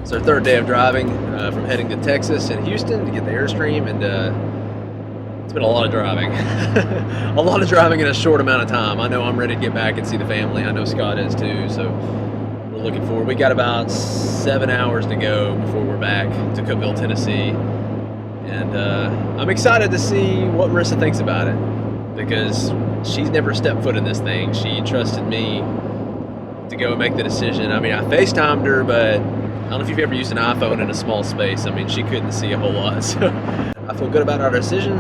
It's our third day of driving from heading to Texas and Houston to get the Airstream, and it's been a lot of driving. A lot of driving in a short amount of time. I know I'm ready to get back and see the family. I know Scott is too, so we're looking forward. We got about 7 hours to go before we're back to Cookeville, Tennessee, and I'm excited to see what Marissa thinks about it, because she's never stepped foot in this thing. She trusted me to go and make the decision. I mean, I FaceTimed her, but I don't know if you've ever used an iPhone in a small space. I mean, she couldn't see a whole lot, so I feel good about our decision.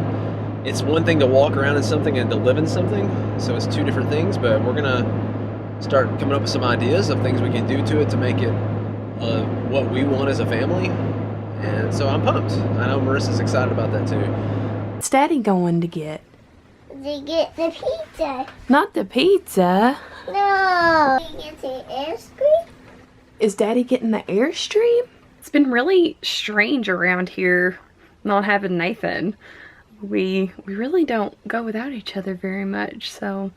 It's one thing to walk around in something and to live in something, so it's two different things, but we're gonna start coming up with some ideas of things we can do to it to make it what we want as a family, and so I'm pumped. I know Marissa's excited about that too. What's Daddy going to get? To get the pizza. Not the pizza. No. To get the Airstream. Is Daddy getting the Airstream? It's been really strange around here not having Nathan. We really don't go without each other very much, so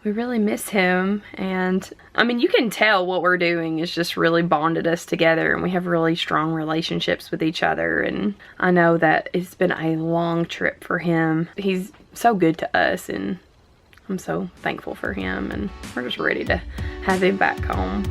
we really miss him. And I mean, you can tell what we're doing is just really bonded us together, and we have really strong relationships with each other. And I know that it's been a long trip for him. He's so good to us, and I'm so thankful for him, and we're just ready to have him back home.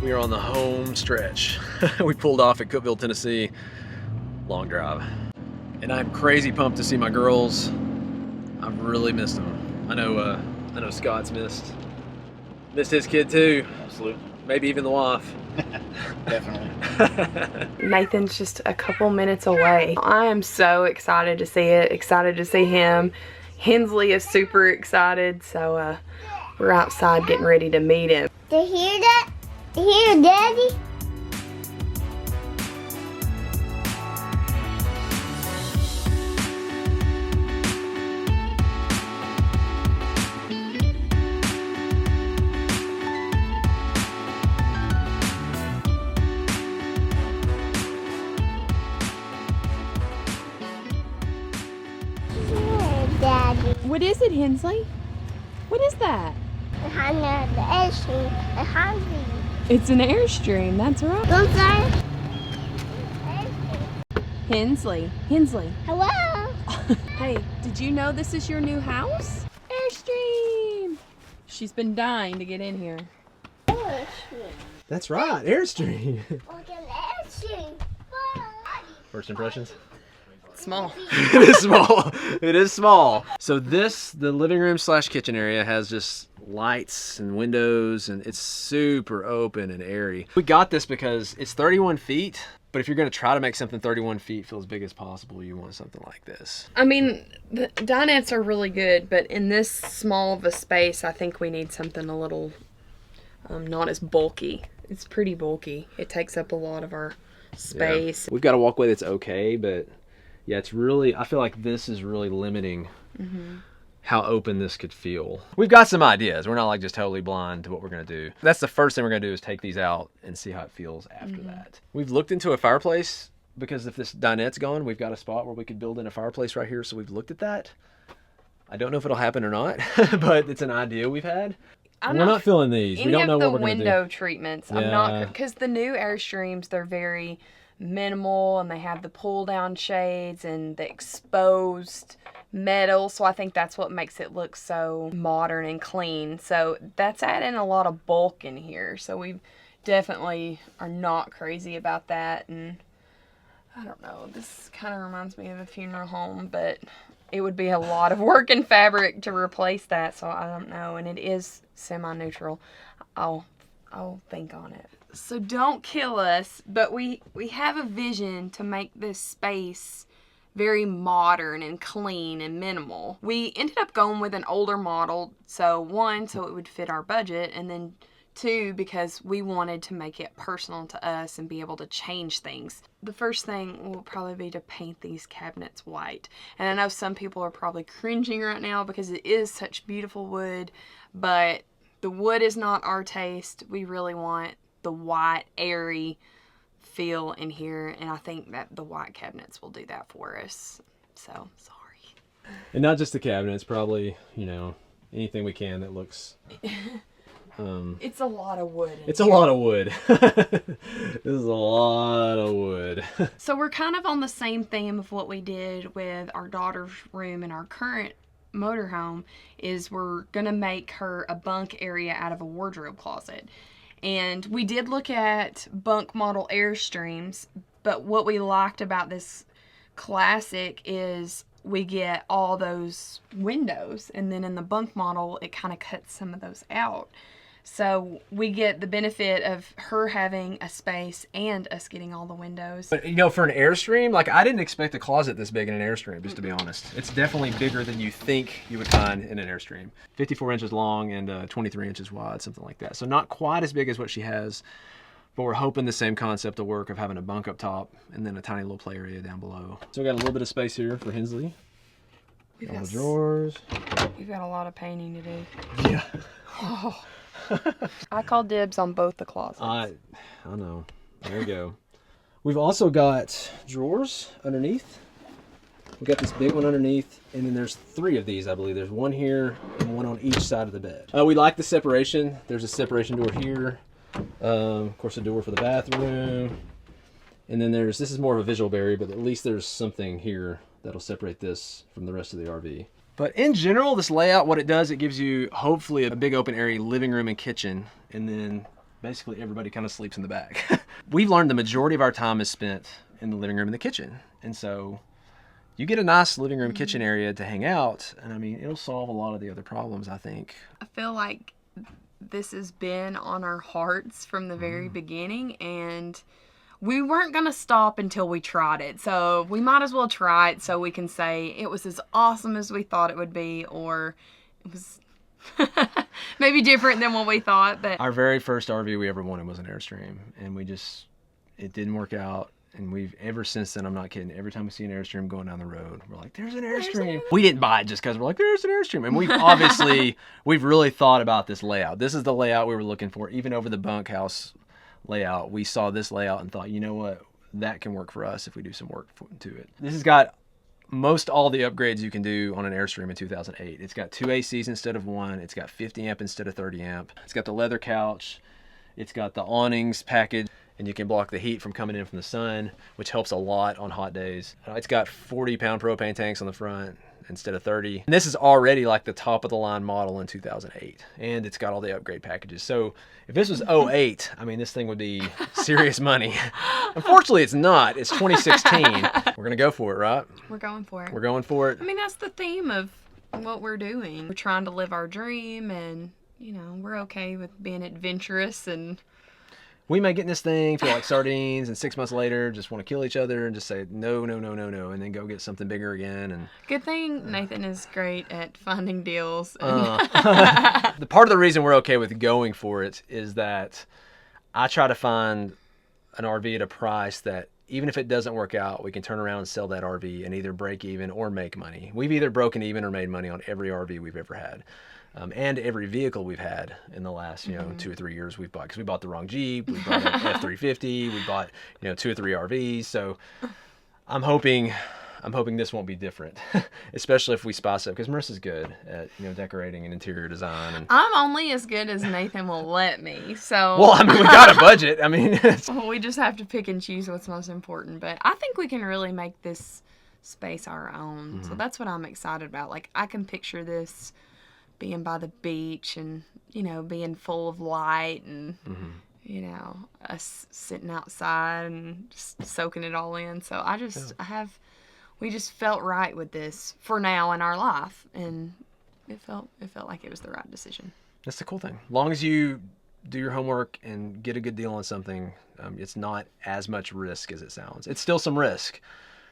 We are on the home stretch. We pulled off at Cookeville, Tennessee. Long drive. And I'm crazy pumped to see my girls. I've really missed them. I know Scott's missed his kid too. Absolutely. Maybe even the wife. Definitely. Nathan's just a couple minutes away. I am so excited to see it, excited to see him. Hensley is super excited, so we're outside getting ready to meet him. To hear that? To hear Daddy? Daddy. What is it, Hensley? What is that? Behind the Airstream. Behind me. It's an Airstream, that's right. Go sorry. Hensley. Hello. Hey, did you know this is your new house? Airstream. She's been dying to get in here. Airstream. That's right, Airstream. Look at Airstream. First impressions? Small. It is small. It is small. So the living room / kitchen area has just lights and windows, and it's super open and airy. We got this because it's 31 feet, but if you're gonna try to make something 31 feet feel as big as possible, you want something like this. I mean, the dinettes are really good, but in this small of a space, I think we need something a little not as bulky. It's pretty bulky. It takes up a lot of our space. Yeah. We've got a walkway that's okay, but yeah, it's really, I feel like this is really limiting how open this could feel. We've got some ideas. We're not like just totally blind to what we're gonna do. That's the first thing we're gonna do, is take these out and see how it feels after that. We've looked into a fireplace, because if this dinette's gone, we've got a spot where we could build in a fireplace right here, so we've looked at that. I don't know if it'll happen or not, but it's an idea we've had. We're not feeling these. We don't know what we're gonna do. Any of the window treatments, I'm not, because the new Airstreams, they're very minimal, and they have the pull down shades and the exposed metal, so I think that's what makes it look so modern and clean. So that's adding a lot of bulk in here, so we definitely are not crazy about that. And I don't know, this kind of reminds me of a funeral home, but it would be a lot of work and fabric to replace that, so I don't know. And it is semi-neutral. I'll think on it. So don't kill us, but we have a vision to make this space very modern and clean and minimal. We ended up going with an older model, so one, so it would fit our budget, and then two, because we wanted to make it personal to us and be able to change things. The first thing will probably be to paint these cabinets white. And I know some people are probably cringing right now because it is such beautiful wood, but the wood is not our taste. We really want the white, airy feel in here, and I think that the white cabinets will do that for us. So, sorry. And not just the cabinets, probably, you know, anything we can that looks... It's a lot of wood. It's a lot of wood. This is a lot of wood. So we're kind of on the same theme of what we did with our daughter's room in our current motorhome, is we're gonna make her a bunk area out of a wardrobe closet. And we did look at bunk model Airstreams, but what we liked about this Classic is we get all those windows, and then in the bunk model it kind of cuts some of those out. So we get the benefit of her having a space and us getting all the windows. But, you know, for an Airstream, like, I didn't expect a closet this big in an Airstream, just to be honest. It's definitely bigger than you think you would find in an Airstream. 54 inches long and 23 inches wide, something like that. So not quite as big as what she has, but we're hoping the same concept will work of having a bunk up top and then a tiny little play area down below. So we got a little bit of space here for Hensley. We've All got the drawers. We've got a lot of painting to do. Yeah. Oh. I call dibs on both the closets. I know. There we go. We've also got drawers underneath. We got this big one underneath, and then there's 3 of these, I believe. There's one here and one on each side of the bed. We like the separation. There's a separation door here. Of course, a door for the bathroom. And then this is more of a visual barrier, but at least there's something here that'll separate this from the rest of the RV. But in general, this layout, what it does, it gives you hopefully a big open area living room and kitchen, and then basically everybody kind of sleeps in the back. We've learned the majority of our time is spent in the living room and the kitchen. And so you get a nice living room kitchen area to hang out, and I mean, it'll solve a lot of the other problems, I think. I feel like this has been on our hearts from the very beginning, and we weren't going to stop until we tried it. So we might as well try it so we can say it was as awesome as we thought it would be, or it was maybe different than what we thought. But our very first RV we ever wanted was an Airstream, and it didn't work out. And we've, ever since then, I'm not kidding, every time we see an Airstream going down the road, we're like, there's an Airstream. We didn't buy it just because we're like, there's an Airstream. And we've really thought about this layout. This is the layout we were looking for. Even over the bunkhouse layout, we saw this layout and thought, you know what, that can work for us if we do some work to it. This has got most all the upgrades you can do on an Airstream in 2008. It's got 2 ACs instead of 1. It's got 50 amp instead of 30 amp. It's got the leather couch. It's got the awnings package, and you can block the heat from coming in from the sun, which helps a lot on hot days. It's got 40-pound propane tanks on the front instead of 30. And this is already like the top of the line model in 2008, and it's got all the upgrade packages. So if this was 08, I mean, this thing would be serious money. Unfortunately, it's not. It's 2016. We're gonna go for it, right? we're going for it. We're going for it. I mean, that's the theme of what we're doing. We're trying to live our dream, and you know, we're okay with being adventurous. And we may get in this thing, feel like sardines, and 6 months later just want to kill each other and just say no, and then go get something bigger again. And good thing Nathan is great at finding deals. The part of the reason we're okay with going for it is that I try to find an RV at a price that even if it doesn't work out, we can turn around and sell that RV and either break even or make money. We've either broken even or made money on every RV we've ever had. And every vehicle we've had in the last, 2 or 3 years we've bought, because we bought the wrong Jeep, we bought an F-350, we bought, 2 or 3 RVs. So I'm hoping this won't be different, especially if we spice up, because Marissa's good at, decorating and interior design. And I'm only as good as Nathan will let me. So well, I mean, we got a budget. I mean, we just have to pick and choose what's most important. But I think we can really make this space our own. So that's what I'm excited about. Like, I can picture this being by the beach and, being full of light and, us sitting outside and just soaking it all in. So we just felt right with this for now in our life. And it felt like it was the right decision. That's the cool thing. As long as you do your homework and get a good deal on something, it's not as much risk as it sounds. It's still some risk.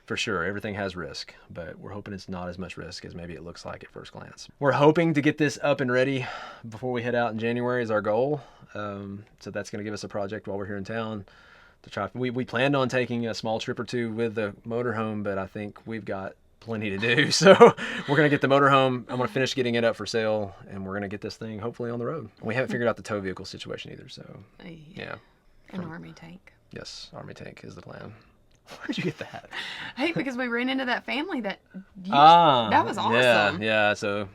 For sure, everything has risk, but we're hoping it's not as much risk as maybe it looks like at first glance. We're hoping to get this up and ready before we head out in January is our goal. So that's going to give us a project while we're here in town to try. We planned on taking a small trip or 2 with the motorhome, but I think we've got plenty to do. So we're going to get the motorhome. I'm going to finish getting it up for sale, and we're going to get this thing hopefully on the road. We haven't figured out the tow vehicle situation either, so yeah. An army tank. Yes, Army tank is the plan. Where did you get that? Hey, because we ran into that family that That was awesome. Yeah, so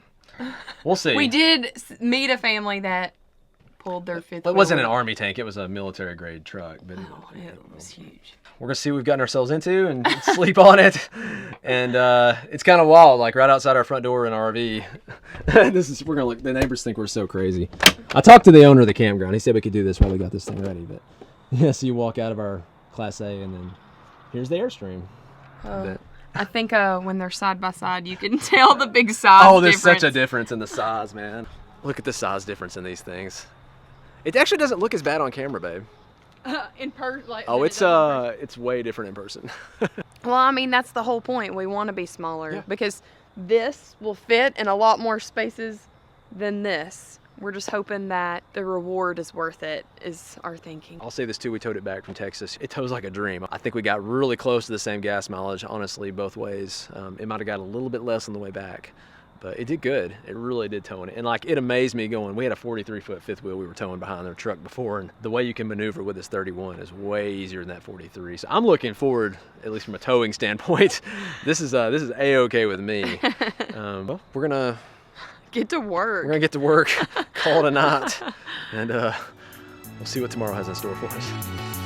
we'll see. We did meet a family that pulled their fifth It wasn't an wheel. Army tank, it was a military grade truck. But It was huge. we're gonna see what we've gotten ourselves into and sleep on it. And it's kind of wild, like right outside our front door in our RV. We're gonna look. The neighbors think we're so crazy. I talked to the owner of the campground. He said we could do this while we got this thing ready. But yeah, so you walk out of our Class A, and then here's the Airstream. I think when they're side by side, you can tell the big size Oh, there's difference. such a difference in the size, man. Look at the size difference in these things. It actually doesn't look as bad on camera, babe. In person, like, Oh, than it it's does in person. it's way different in person. Well, I mean, that's the whole point. We want to be smaller Yeah. because this will fit in a lot more spaces than this. We're just hoping that the reward is worth it, is our thinking. I'll say this too, we towed it back from Texas. It tows like a dream. I think we got really close to the same gas mileage, honestly, both ways. It might have got a little bit less on the way back, but it did good. It really did towing it. And like, it amazed me going, we had a 43-foot fifth wheel we were towing behind their truck before, and the way you can maneuver with this 31 is way easier than that 43. So I'm looking forward, at least from a towing standpoint. This is A-okay with me. Well, we're gonna Get to work. get to work, call it a night, and we'll see what tomorrow has in store for us.